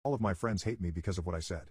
All of my friends hate me because of what I said.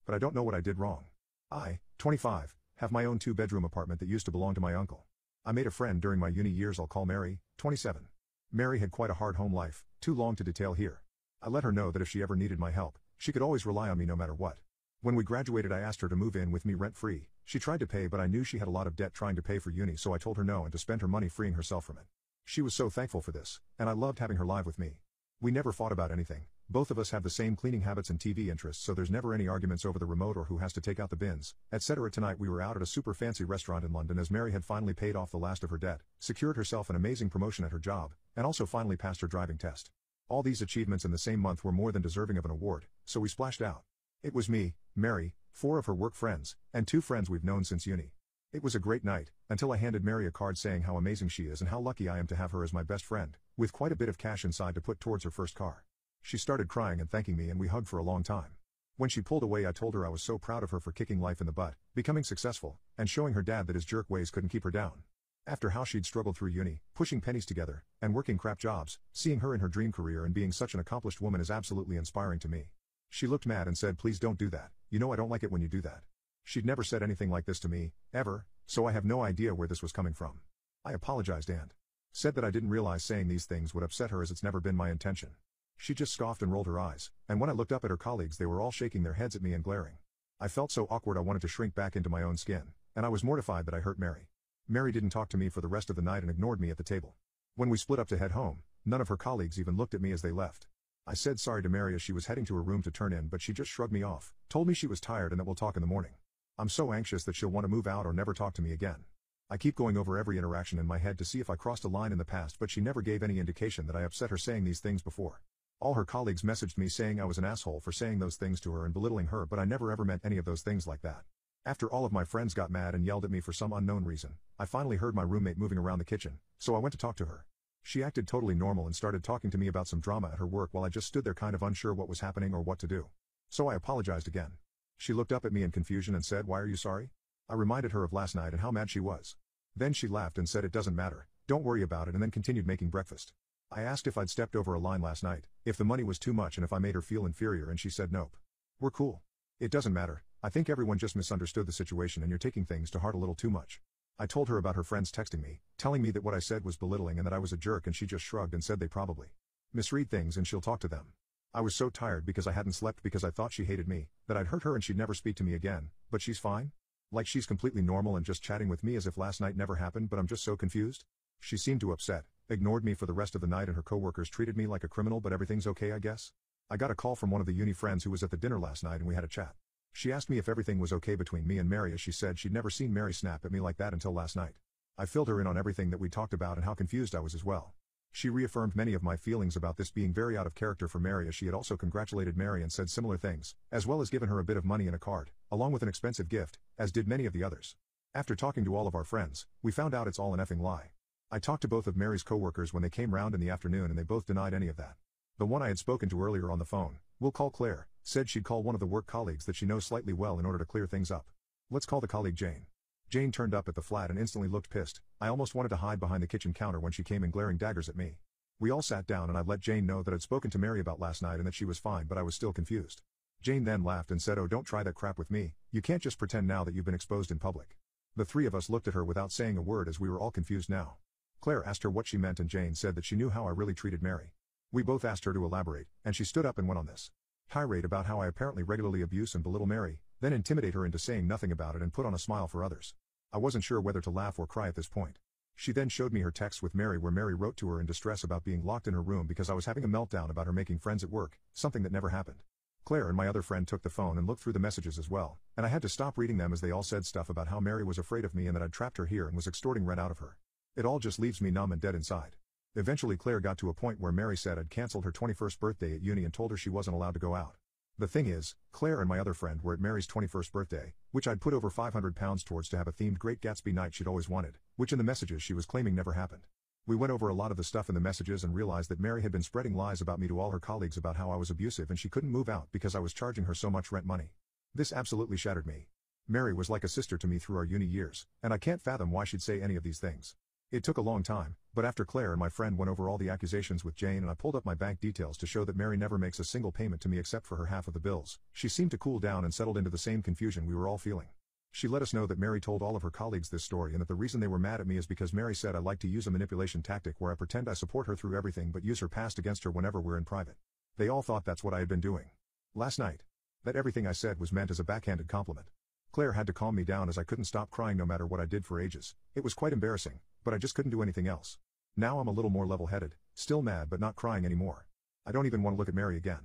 But I don't know what I did wrong. I, 25, have my own 2-bedroom apartment that used to belong to my uncle. I made a friend during my uni years I'll call Mary, 27. Mary had quite a hard home life, too long to detail here. I let her know that if she ever needed my help, she could always rely on me no matter what. When we graduated I asked her to move in with me rent-free. She tried to pay but I knew she had a lot of debt trying to pay for uni so I told her no and to spend her money freeing herself from it. She was so thankful for this, and I loved having her live with me. We never fought about anything, both of us have the same cleaning habits and TV interests so there's never any arguments over the remote or who has to take out the bins, etc. Tonight we were out at a super fancy restaurant in London as Mary had finally paid off the last of her debt, secured herself an amazing promotion at her job, and also finally passed her driving test. All these achievements in the same month were more than deserving of an award, so we splashed out. It was me, Mary, 4 of her work friends, and 2 friends we've known since uni. It was a great night, until I handed Mary a card saying how amazing she is and how lucky I am to have her as my best friend, with quite a bit of cash inside to put towards her first car. She started crying and thanking me and we hugged for a long time. When she pulled away I told her I was so proud of her for kicking life in the butt, becoming successful, and showing her dad that his jerk ways couldn't keep her down. After how she'd struggled through uni, pushing pennies together, and working crap jobs, seeing her in her dream career and being such an accomplished woman is absolutely inspiring to me. She looked mad and said please don't do that, you know I don't like it when you do that. She'd never said anything like this to me, ever, so I have no idea where this was coming from. I apologized and said that I didn't realize saying these things would upset her as it's never been my intention. She just scoffed and rolled her eyes, and when I looked up at her colleagues they were all shaking their heads at me and glaring. I felt so awkward I wanted to shrink back into my own skin, and I was mortified that I hurt Mary. Mary didn't talk to me for the rest of the night and ignored me at the table. When we split up to head home, none of her colleagues even looked at me as they left. I said sorry to Mary as she was heading to her room to turn in but she just shrugged me off, told me she was tired and that we'll talk in the morning. I'm so anxious that she'll want to move out or never talk to me again. I keep going over every interaction in my head to see if I crossed a line in the past but she never gave any indication that I upset her saying these things before. All her colleagues messaged me saying I was an asshole for saying those things to her and belittling her but I never ever meant any of those things like that. After all of my friends got mad and yelled at me for some unknown reason, I finally heard my roommate moving around the kitchen, so I went to talk to her. She acted totally normal and started talking to me about some drama at her work while I just stood there kind of unsure what was happening or what to do. So I apologized again. She looked up at me in confusion and said, "Why are you sorry?" I reminded her of last night and how mad she was. Then she laughed and said it doesn't matter, don't worry about it, and then continued making breakfast. I asked if I'd stepped over a line last night, if the money was too much and if I made her feel inferior, and she said nope. We're cool. It doesn't matter, I think everyone just misunderstood the situation and you're taking things to heart a little too much. I told her about her friends texting me, telling me that what I said was belittling and that I was a jerk, and she just shrugged and said they probably misread things and she'll talk to them. I was so tired because I hadn't slept because I thought she hated me, that I'd hurt her and she'd never speak to me again, but she's fine? Like she's completely normal and just chatting with me as if last night never happened, but I'm just so confused? She seemed too upset, ignored me for the rest of the night, and her coworkers treated me like a criminal, but everything's okay I guess? I got a call from one of the uni friends who was at the dinner last night and we had a chat. She asked me if everything was okay between me and Mary as she said she'd never seen Mary snap at me like that until last night. I filled her in on everything that we talked about and how confused I was as well. She reaffirmed many of my feelings about this being very out of character for Mary, as she had also congratulated Mary and said similar things, as well as given her a bit of money in a card, along with an expensive gift, as did many of the others. After talking to all of our friends, we found out it's all an effing lie. I talked to both of Mary's coworkers when they came round in the afternoon and they both denied any of that. The one I had spoken to earlier on the phone, we'll call Claire, said she'd call one of the work colleagues that she knows slightly well in order to clear things up. Let's call the colleague Jane. Jane turned up at the flat and instantly looked pissed. I almost wanted to hide behind the kitchen counter when she came in glaring daggers at me. We all sat down and I let Jane know that I'd spoken to Mary about last night and that she was fine, but I was still confused. Jane then laughed and said, "Oh, don't try that crap with me, you can't just pretend now that you've been exposed in public." The three of us looked at her without saying a word as we were all confused now. Claire asked her what she meant and Jane said that she knew how I really treated Mary. We both asked her to elaborate, and she stood up and went on this tirade about how I apparently regularly abuse and belittle Mary, then intimidate her into saying nothing about it and put on a smile for others. I wasn't sure whether to laugh or cry at this point. She then showed me her text with Mary where Mary wrote to her in distress about being locked in her room because I was having a meltdown about her making friends at work, something that never happened. Claire and my other friend took the phone and looked through the messages as well, and I had to stop reading them as they all said stuff about how Mary was afraid of me and that I'd trapped her here and was extorting rent out of her. It all just leaves me numb and dead inside. Eventually Claire got to a point where Mary said I'd cancelled her 21st birthday at uni and told her she wasn't allowed to go out. The thing is, Claire and my other friend were at Mary's 21st birthday, which I'd put over £500 towards to have a themed Great Gatsby night she'd always wanted, which in the messages she was claiming never happened. We went over a lot of the stuff in the messages and realized that Mary had been spreading lies about me to all her colleagues about how I was abusive and she couldn't move out because I was charging her so much rent money. This absolutely shattered me. Mary was like a sister to me through our uni years, and I can't fathom why she'd say any of these things. It took a long time, but after Claire and my friend went over all the accusations with Jane and I pulled up my bank details to show that Mary never makes a single payment to me except for her half of the bills, she seemed to cool down and settled into the same confusion we were all feeling. She let us know that Mary told all of her colleagues this story and that the reason they were mad at me is because Mary said I like to use a manipulation tactic where I pretend I support her through everything but use her past against her whenever we're in private. They all thought that's what I had been doing last night. That everything I said was meant as a backhanded compliment. Claire had to calm me down as I couldn't stop crying no matter what I did for ages. It was quite embarrassing, but I just couldn't do anything else. Now I'm a little more level-headed, still mad but not crying anymore. I don't even want to look at Mary again.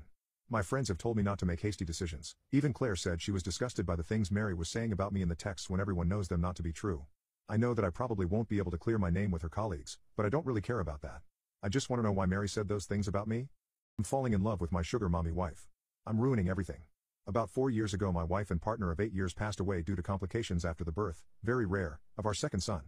My friends have told me not to make hasty decisions. Even Claire said she was disgusted by the things Mary was saying about me in the texts when everyone knows them not to be true. I know that I probably won't be able to clear my name with her colleagues, but I don't really care about that. I just want to know why Mary said those things about me. I'm falling in love with my sugar mommy wife. I'm ruining everything. About 4 years ago my wife and partner of 8 years passed away due to complications after the birth, very rare, of our second son.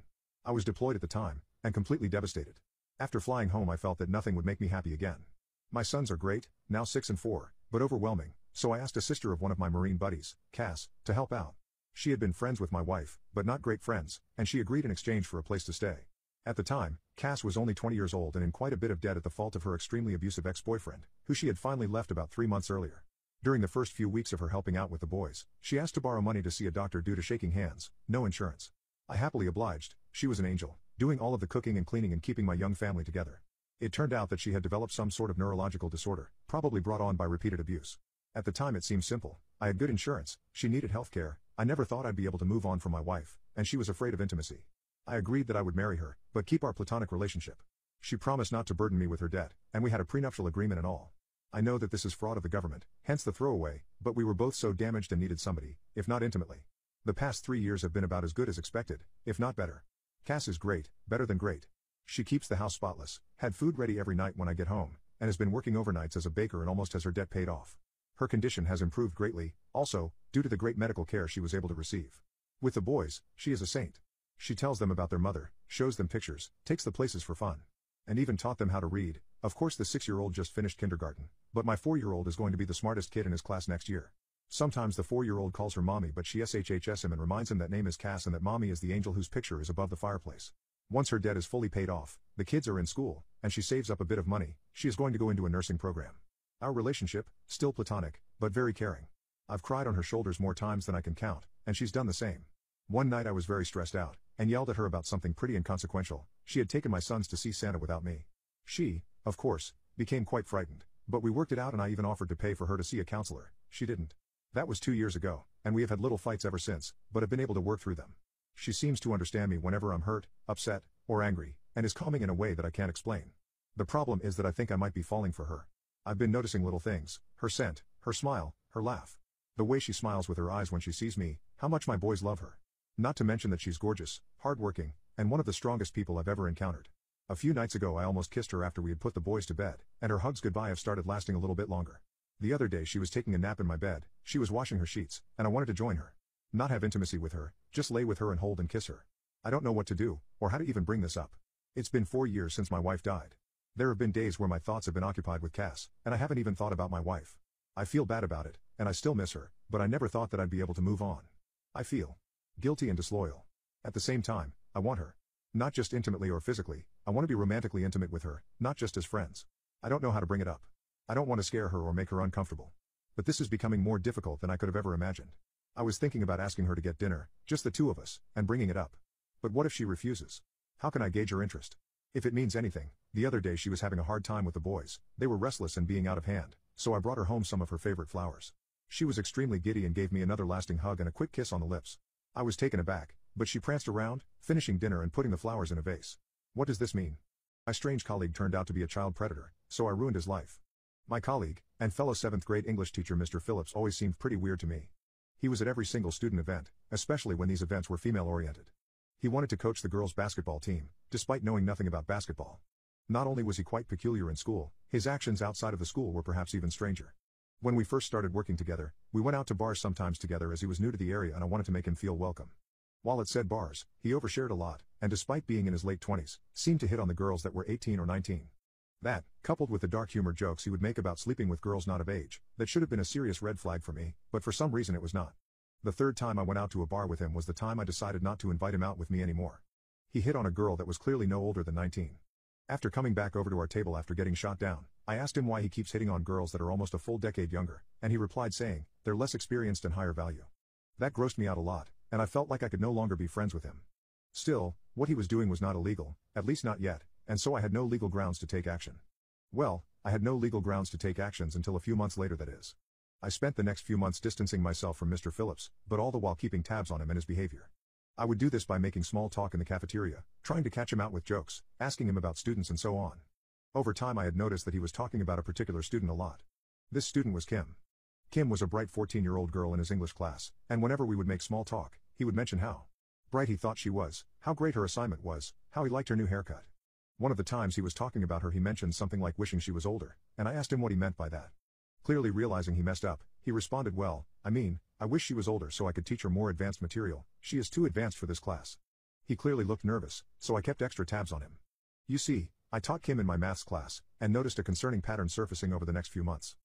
I was deployed at the time, and completely devastated. After flying home I felt that nothing would make me happy again. My sons are great, now 6 and 4, but overwhelming, so I asked a sister of one of my Marine buddies, Cass, to help out. She had been friends with my wife, but not great friends, and she agreed in exchange for a place to stay. At the time, Cass was only 20 years old and in quite a bit of debt at the fault of her extremely abusive ex-boyfriend, who she had finally left about 3 months earlier. During the first few weeks of her helping out with the boys, she asked to borrow money to see a doctor due to shaking hands, no insurance. I happily obliged. She was an angel, doing all of the cooking and cleaning and keeping my young family together. It turned out that she had developed some sort of neurological disorder, probably brought on by repeated abuse. At the time it seemed simple. I had good insurance, she needed health care, I never thought I'd be able to move on from my wife, and she was afraid of intimacy. I agreed that I would marry her, but keep our platonic relationship. She promised not to burden me with her debt, and we had a prenuptial agreement and all. I know that this is fraud of the government, hence the throwaway, but we were both so damaged and needed somebody, if not intimately. The past 3 years have been about as good as expected, if not better. Cass is great, better than great. She keeps the house spotless, had food ready every night when I get home, and has been working overnights as a baker and almost has her debt paid off. Her condition has improved greatly, also, due to the great medical care she was able to receive. With the boys, she is a saint. She tells them about their mother, shows them pictures, takes the places for fun. And even taught them how to read. Of course the 6-year-old just finished kindergarten, but my 4-year-old is going to be the smartest kid in his class next year. Sometimes the 4-year-old calls her mommy but she shhs him and reminds him that name is Cass and that mommy is the angel whose picture is above the fireplace. Once her debt is fully paid off, the kids are in school, and she saves up a bit of money, she is going to go into a nursing program. Our relationship, still platonic, but very caring. I've cried on her shoulders more times than I can count, and she's done the same. One night I was very stressed out, and yelled at her about something pretty inconsequential. She had taken my sons to see Santa without me. She, of course, became quite frightened, but we worked it out and I even offered to pay for her to see a counselor. She didn't. That was 2 years ago, and we have had little fights ever since, but have been able to work through them. She seems to understand me whenever I'm hurt, upset, or angry, and is calming in a way that I can't explain. The problem is that I think I might be falling for her. I've been noticing little things, her scent, her smile, her laugh. The way she smiles with her eyes when she sees me, how much my boys love her. Not to mention that she's gorgeous, hardworking, and one of the strongest people I've ever encountered. A few nights ago I almost kissed her after we had put the boys to bed, and her hugs goodbye have started lasting a little bit longer. The other day she was taking a nap in my bed, she was washing her sheets, and I wanted to join her. Not have intimacy with her, just lay with her and hold and kiss her. I don't know what to do, or how to even bring this up. It's been 4 years since my wife died. There have been days where my thoughts have been occupied with Cass, and I haven't even thought about my wife. I feel bad about it, and I still miss her, but I never thought that I'd be able to move on. I feel guilty and disloyal. At the same time, I want her. Not just intimately or physically, I want to be romantically intimate with her, not just as friends. I don't know how to bring it up. I don't want to scare her or make her uncomfortable. But this is becoming more difficult than I could have ever imagined. I was thinking about asking her to get dinner, just the two of us, and bringing it up. But what if she refuses? How can I gauge her interest? If it means anything, the other day she was having a hard time with the boys, they were restless and being out of hand, so I brought her home some of her favorite flowers. She was extremely giddy and gave me another lasting hug and a quick kiss on the lips. I was taken aback, but she pranced around, finishing dinner and putting the flowers in a vase. What does this mean? My strange colleague turned out to be a child predator, so I ruined his life. My colleague, and fellow 7th grade English teacher Mr. Phillips always seemed pretty weird to me. He was at every single student event, especially when these events were female-oriented. He wanted to coach the girls' basketball team, despite knowing nothing about basketball. Not only was he quite peculiar in school, his actions outside of the school were perhaps even stranger. When we first started working together, we went out to bars sometimes together as he was new to the area and I wanted to make him feel welcome. While at said bars, he overshared a lot, and despite being in his late 20s, seemed to hit on the girls that were 18 or 19. That, coupled with the dark humor jokes he would make about sleeping with girls not of age, that should have been a serious red flag for me, but for some reason it was not. The third time I went out to a bar with him was the time I decided not to invite him out with me anymore. He hit on a girl that was clearly no older than 19. After coming back over to our table after getting shot down, I asked him why he keeps hitting on girls that are almost a full decade younger, and he replied saying, they're less experienced and higher value. That grossed me out a lot, and I felt like I could no longer be friends with him. Still, what he was doing was not illegal, at least not yet, and so I had no legal grounds to take action. Well, I had no legal grounds to take actions until a few months later, that is. I spent the next few months distancing myself from Mr. Phillips, but all the while keeping tabs on him and his behavior. I would do this by making small talk in the cafeteria, trying to catch him out with jokes, asking him about students and so on. Over time I had noticed that he was talking about a particular student a lot. This student was Kim. Kim was a bright 14-year-old girl in his English class, and whenever we would make small talk, he would mention how bright he thought she was, how great her assignment was, how he liked her new haircut. One of the times he was talking about her he mentioned something like wishing she was older, and I asked him what he meant by that. Clearly realizing he messed up, he responded, well, I wish she was older so I could teach her more advanced material, she is too advanced for this class. He clearly looked nervous, so I kept extra tabs on him. You see, I taught Kim in my maths class, and noticed a concerning pattern surfacing over the next few months.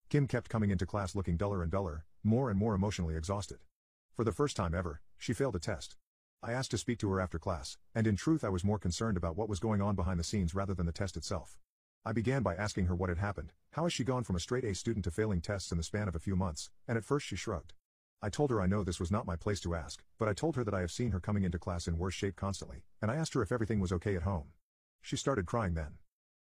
Kim kept coming into class looking duller and duller, more and more emotionally exhausted. For the first time ever, she failed a test. I asked to speak to her after class, and in truth I was more concerned about what was going on behind the scenes rather than the test itself. I began by asking her what had happened, how has she gone from a straight A student to failing tests in the span of a few months, and at first she shrugged. I told her I know this was not my place to ask, but I told her that I have seen her coming into class in worse shape constantly, and I asked her if everything was okay at home. She started crying then.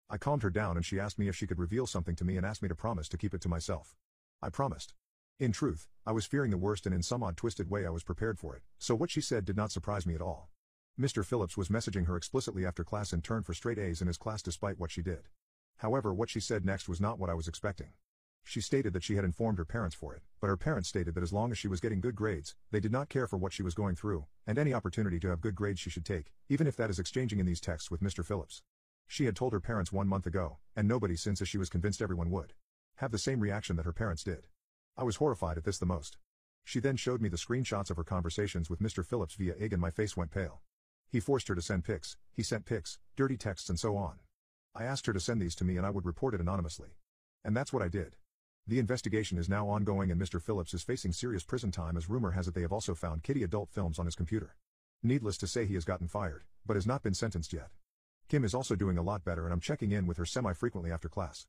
I calmed her down and she asked me if she could reveal something to me and asked me to promise to keep it to myself. I promised. In truth, I was fearing the worst and in some odd twisted way I was prepared for it, so what she said did not surprise me at all. Mr. Phillips was messaging her explicitly after class in turn for straight A's in his class despite what she did. However, what she said next was not what I was expecting. She stated that she had informed her parents for it, but her parents stated that as long as she was getting good grades, they did not care for what she was going through, and any opportunity to have good grades she should take, even if that is exchanging in these texts with Mr. Phillips. She had told her parents 1 month ago, and nobody since, as she was convinced everyone would have the same reaction that her parents did. I was horrified at this the most. She then showed me the screenshots of her conversations with Mr. Phillips via IG and my face went pale. He forced her to send pics, he sent pics, dirty texts and so on. I asked her to send these to me and I would report it anonymously. And that's what I did. The investigation is now ongoing and Mr. Phillips is facing serious prison time as rumor has it they have also found kiddie adult films on his computer. Needless to say he has gotten fired, but has not been sentenced yet. Kim is also doing a lot better and I'm checking in with her semi-frequently after class.